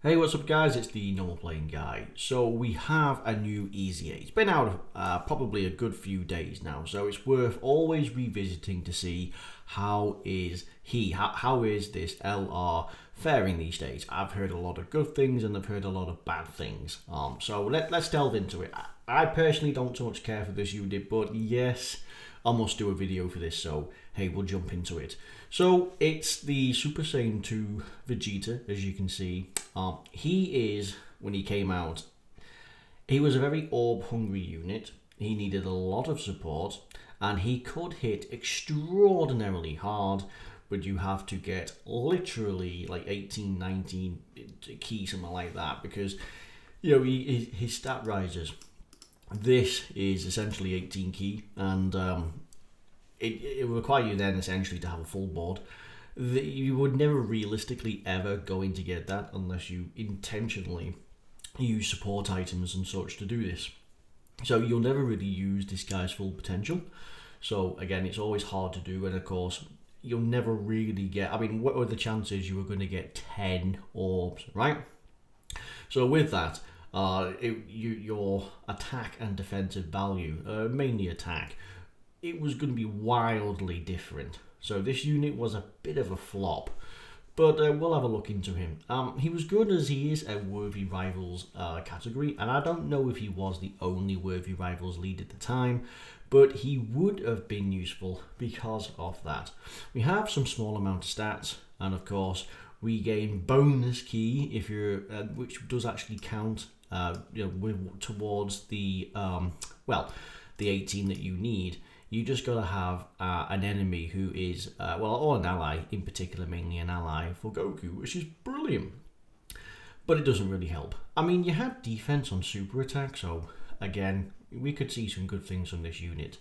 Hey, what's up guys? It's the Normal Playing Guy. So we have a new EZA. It's been out probably a good few days now, so it's worth always revisiting to see how is this LR faring these days. I've heard a lot of good things and I've heard a lot of bad things. So let's delve into it. I personally don't so much care for this unit, but yes, I must do a video for this, so hey, we'll jump into it. So it's the Super Saiyan 2 Vegeta, as you can see. He is, when he came out, he was a very orb-hungry unit. He needed a lot of support, and he could hit extraordinarily hard, but you have to get literally like 18, 19 key, something like that, because his stat rises. This is essentially 18 key, and it will require you then essentially to have a full board. You would never realistically ever going to get that unless you intentionally use support items and such to do this. So you'll never really use this guy's full potential. So again, it's always hard to do, and of course, you'll never really get. I mean, what are the chances you are going to get 10 orbs, right? So with that, your attack and defensive value, mainly attack, it was going to be wildly different. So this unit was a bit of a flop, but we'll have a look into him. He was good as he is a Worthy Rivals category, and I don't know if he was the only Worthy Rivals lead at the time, but he would have been useful because of that. We have some small amount of stats, and of course we gain bonus key if you're, which does actually count, towards the the 18 that you need. You just got to have an enemy who is, or an ally, in particular, mainly an ally for Goku, which is brilliant. But it doesn't really help. I mean, you had defense on super attack, so again, we could see some good things from this unit.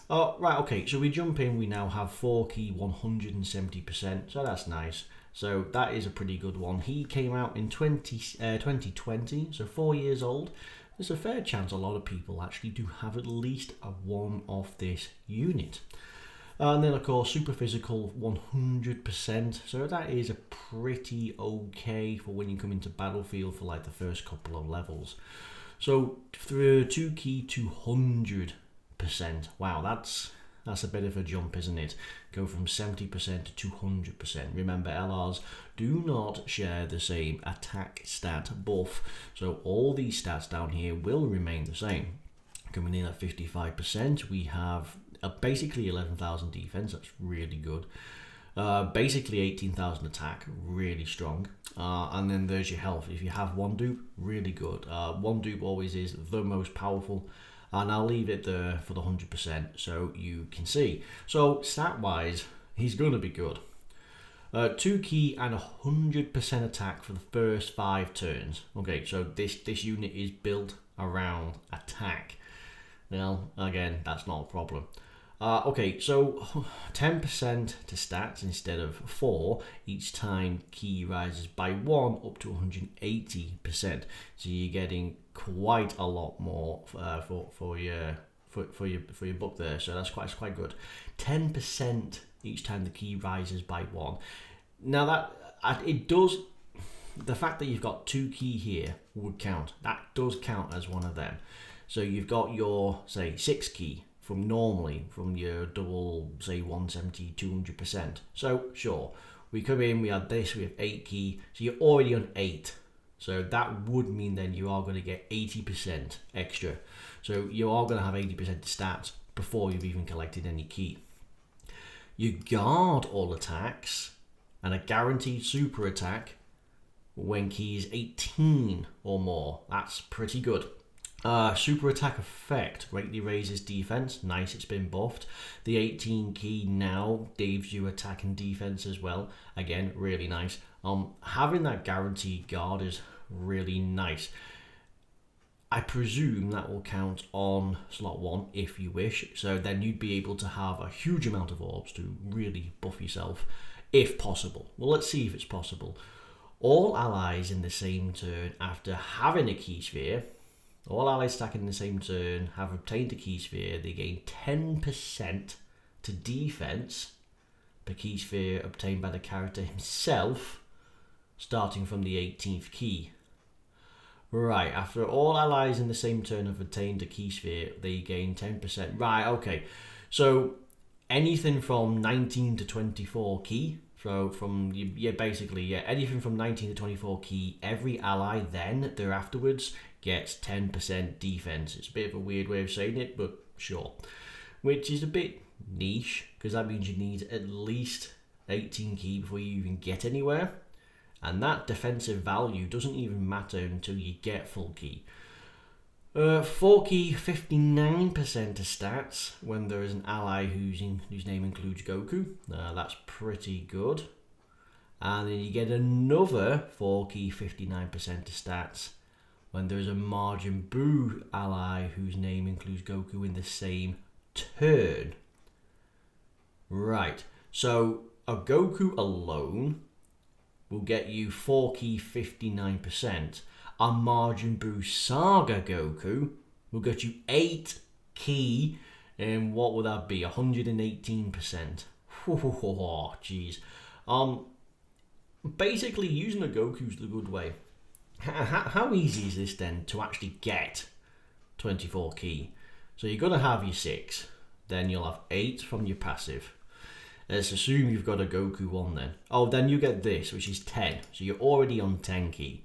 Right, okay, so we jump in, we now have 4 key, 170%, so that's nice. So that is a pretty good one. He came out in 2020, so 4 years old. There's a fair chance a lot of people actually do have at least a one of this unit. And then of course super physical 100%, so that is a pretty okay for when you come into battlefield for like the first couple of levels. So for 2 key 200%, wow, that's a bit of a jump, isn't it? Go from 70% to 200%. Remember, LRs do not share the same attack stat buff, so all these stats down here will remain the same. Coming in at 55%, we have basically 11,000 defense, that's really good. Basically 18,000 attack, really strong. And then there's your health. If you have one dupe, really good. One dupe always is the most powerful. And I'll leave it there for the 100% so you can see. So stat wise, he's going to be good. 2 key and 100% attack for the first 5 turns. Okay, so this unit is built around attack. Well, again, that's not a problem. Okay, so 10% to stats instead of 4 each time key rises by 1 up to 180%. So you're getting quite a lot more for your book there. So that's quite good. 10% each time the key rises by 1. Now that it does, the fact that you've got 2 key here would count. That does count as one of them. So you've got your, say, 6 key from your double, say, 170, 200%. So sure, we come in, we have this, we have 8 key, so you're already on 8. So that would mean then you are going to get 80% extra. So you are going to have 80% stats before you've even collected any key. You guard all attacks and a guaranteed super attack when key is 18 or more. That's pretty good. Super attack effect greatly raises defense. Nice, it's been buffed. The 18 key now gives you attack and defense as well. Again, really nice. Having that guaranteed guard is really nice. I presume that will count on slot 1 if you wish. So then you'd be able to have a huge amount of orbs to really buff yourself if possible. Well, let's see if it's possible. All allies in the same turn after having a key sphere. All allies stacking in the same turn have obtained a key sphere. They gain 10% to defense per key sphere obtained by the character himself starting from the 18th key. Right, after all allies in the same turn have attained a key sphere, they gain 10%. Right, okay. So anything from 19 to 24 key, so basically anything from 19 to 24 key, every ally then thereafterwards gets 10% defense. It's a bit of a weird way of saying it, but sure. Which is a bit niche, because that means you need at least 18 key before you even get anywhere. And that defensive value doesn't even matter until you get full key. 4 key, 59% of stats when there is an ally whose name includes Goku. That's pretty good. And then you get another 4 key, 59% of stats when there is a Majin Buu ally whose name includes Goku in the same turn. Right, so a Goku alone will get you 4 key, 59%. A Majin Buu Saga Goku will get you 8 key, and what would that be? 118%. Oh, jeez. Basically, using a Goku's the good way. How easy is this then to actually get 24 key? So you're going to have your 6, then you'll have 8 from your passive. Let's assume you've got a Goku 1 then. Oh, then you get this, which is 10. So you're already on 10 key.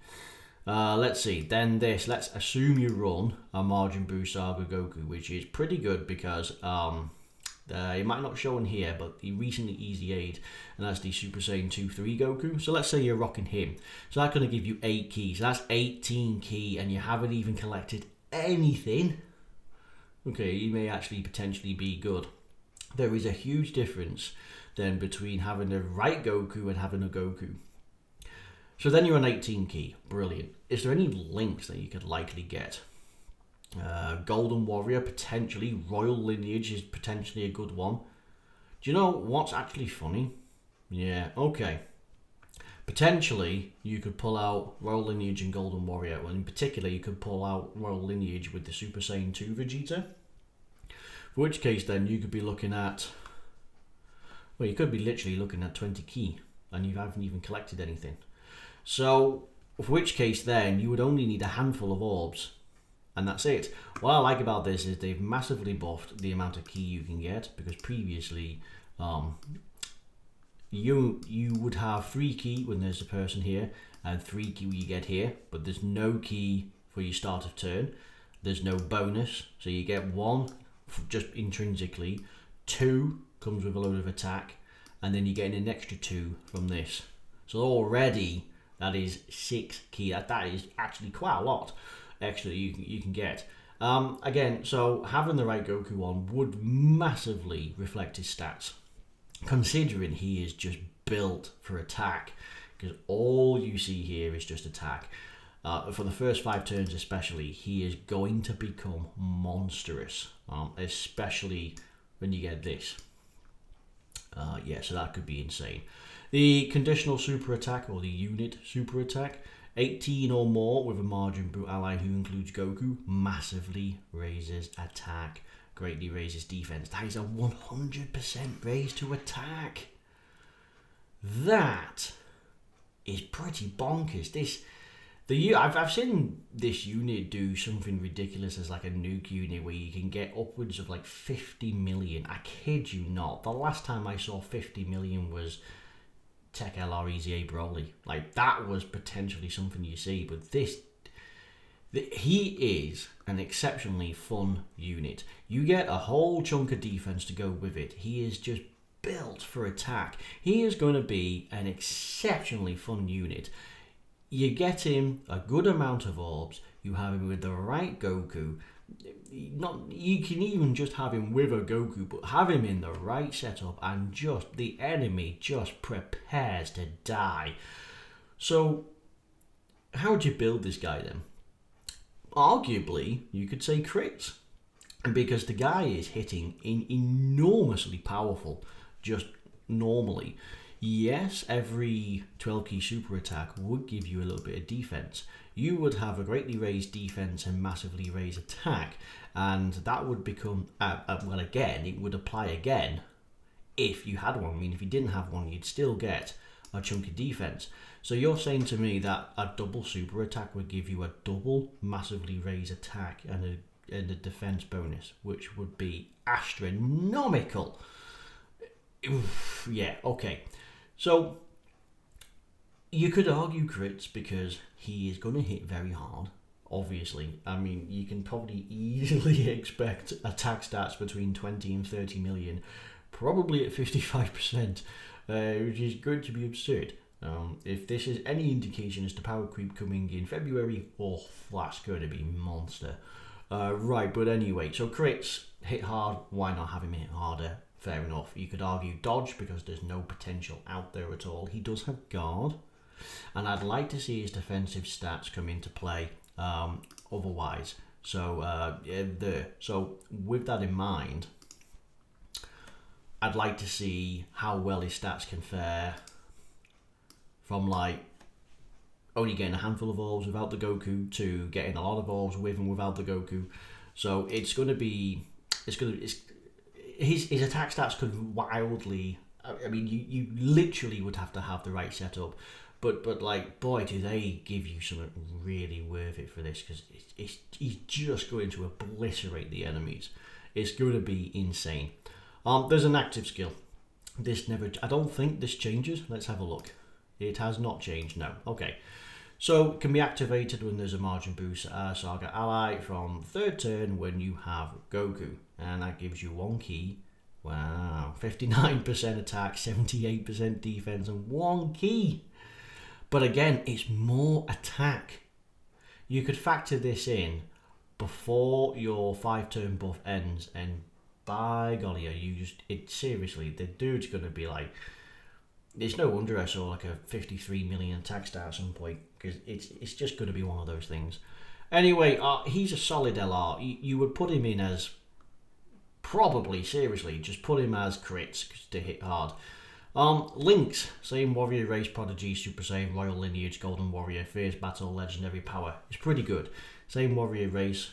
Let's see, then this. Let's assume you run a Majin Buu Saga Goku, which is pretty good because it might not show in here, but he recently easy aid, and that's the Super Saiyan 2-3 Goku. So let's say you're rocking him. So that's going to give you 8 keys. So that's 18 key, and you haven't even collected anything. Okay, you may actually potentially be good. There is a huge difference then between having the right Goku and having a Goku. So then you're on 18 key. Brilliant. Is there any links that you could likely get? Golden Warrior, potentially. Royal Lineage is potentially a good one. Do you know what's actually funny? Yeah, okay. Potentially, you could pull out Royal Lineage and Golden Warrior. Well, in particular, you could pull out Royal Lineage with the Super Saiyan 2 Vegeta. For which case, then, you could be looking at... Well, you could be literally looking at 20 key, and you haven't even collected anything. So, for which case, then, you would only need a handful of orbs. And that's it. What I like about this is they've massively buffed the amount of key you can get, because previously you would have 3 key when there's a person here and 3 key when you get here, but there's no key for your start of turn. There's no bonus, so you get 1 just intrinsically, 2 comes with a load of attack, and then you're getting an extra 2 from this. So already that is 6 key. That is actually quite a lot extra you can get. Again, so having the right Goku on would massively reflect his stats, considering he is just built for attack, because all you see here is just attack. For the first 5 turns especially, he is going to become monstrous, especially when you get this. Yeah, so that could be insane. The conditional super attack, or the unit super attack, 18 or more with a Majin Buu ally who includes Goku, massively raises attack, greatly raises defense. That is a 100% raise to attack. That is pretty bonkers. I've seen this unit do something ridiculous as like a nuke unit where you can get upwards of like 50 million. I kid you not. The last time I saw 50 million was Tech LR EZA Broly. Like, that was potentially something you see, but he is an exceptionally fun unit. You get a whole chunk of defense to go with it. He is just built for attack. He is going to be an exceptionally fun unit. You get him a good amount of orbs, you have him with the right Goku. You can even just have him with a Goku, but have him in the right setup, and just the enemy just prepares to die. So how would you build this guy then? Arguably, you could say crits, because the guy is hitting enormously powerful just normally. Yes, every 12 key super attack would give you a little bit of defense. You would have a greatly raised defense and massively raised attack, and that would become, well, again, it would apply again if you had one. I mean, if you didn't have one, you'd still get a chunk of defense. So you're saying to me that a double super attack would give you a double massively raise attack and a defense bonus, which would be astronomical. Oof, yeah, okay. So you could argue crits because he is going to hit very hard. Obviously, I mean, you can probably easily expect attack stats between 20 and 30 million, probably at 55%, which is going to be absurd. If this is any indication as to power creep coming in February, oh, that's going to be monster. Right, but anyway, so crits hit hard, why not have him hit harder? Fair enough. You could argue dodge because there's no potential out there at all. He does have guard, and I'd like to see his defensive stats come into play otherwise. So so with that in mind, I'd like to see how well his stats can fare from like only getting a handful of orbs without the Goku to getting a lot of orbs with and without the Goku. So his attack stats could wildly. I mean, you literally would have to have the right setup. But like, boy, do they give you something really worth it for this, because he's just going to obliterate the enemies. It's going to be insane. There's an active skill. I don't think this changes. Let's have a look. It has not changed, no. Okay. So it can be activated when there's a margin boost Saga ally from third turn when you have Goku. And that gives you 1 key. Wow. 59% attack, 78% defense, and 1 key. But again, it's more attack. You could factor this in before your 5-turn buff ends, and by golly, seriously, the dude's going to be like, it's no wonder I saw like a 53 million attack stat at some point, because it's just going to be one of those things. Anyway, he's a solid LR. You would put him in as, probably, seriously, just put him as crits to hit hard. Links, same warrior race, prodigy, super saiyan, royal lineage, golden warrior, fierce battle, legendary power. It's pretty good. Same warrior race,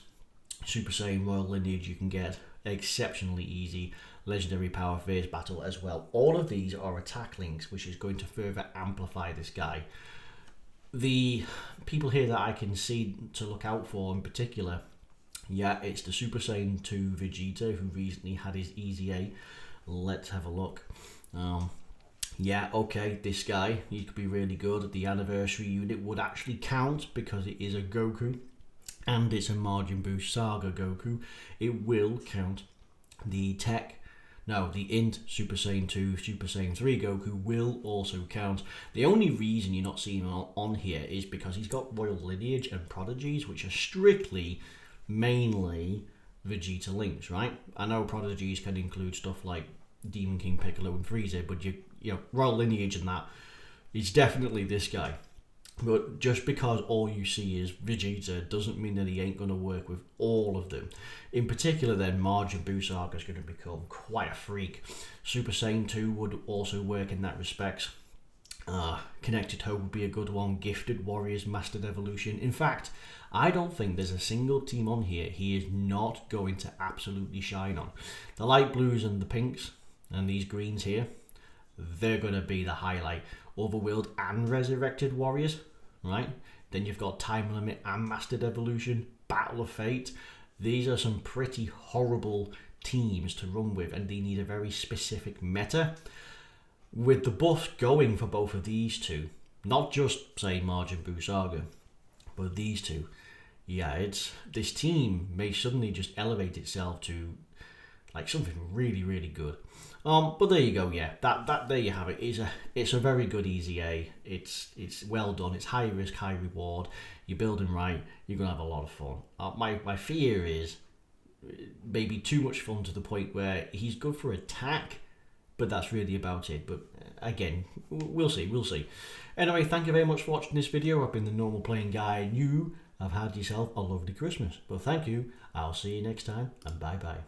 super saiyan, royal lineage you can get exceptionally easy. Legendary power, fierce battle as well. All of these are attack links, which is going to further amplify this guy. The people here that I can see to look out for in particular, yeah, it's the Super Saiyan 2 Vegeta, who recently had his Easy A. Let's have a look. Yeah, okay, this guy, he could be really good. The anniversary unit would actually count because it is a Goku and it's a Margin Boost Saga Goku. It will count. The Int Super Saiyan 2, Super Saiyan 3 Goku will also count. The only reason you're not seeing him on here is because he's got Royal Lineage and Prodigies, which are strictly, mainly Vegeta links, right? I know Prodigies can include stuff like Demon King, Piccolo, and Frieza, but you know, Royal Lineage and that is definitely this guy. But just because all you see is Vegeta doesn't mean that he ain't going to work with all of them. In particular then, Margin Buu Saga is going to become quite a freak. Super Saiyan 2 would also work in that respect. Connected Hope would be a good one. Gifted Warriors, Mastered Evolution. In fact, I don't think there's a single team on here he is not going to absolutely shine on. The light blues and the pinks and these greens here, they're going to be the highlight. Otherworld and Resurrected Warriors, right? Then you've got Time Limit and Mastered Evolution, Battle of Fate. These are some pretty horrible teams to run with, and they need a very specific meta. With the buffs going for both of these two, not just, say, Margin Buu Saga, but these two, yeah, this team may suddenly just elevate itself to like something really, really good. But there you go, yeah. That there you have it. It's a very good Easy A. It's well done. It's high risk, high reward. You're building right. You're gonna have a lot of fun. My fear is maybe too much fun to the point where he's good for attack, but that's really about it. But again, we'll see. We'll see. Anyway, thank you very much for watching this video. I've been the Normal Playing Guy, and you have had yourself a lovely Christmas. But thank you. I'll see you next time, and bye bye.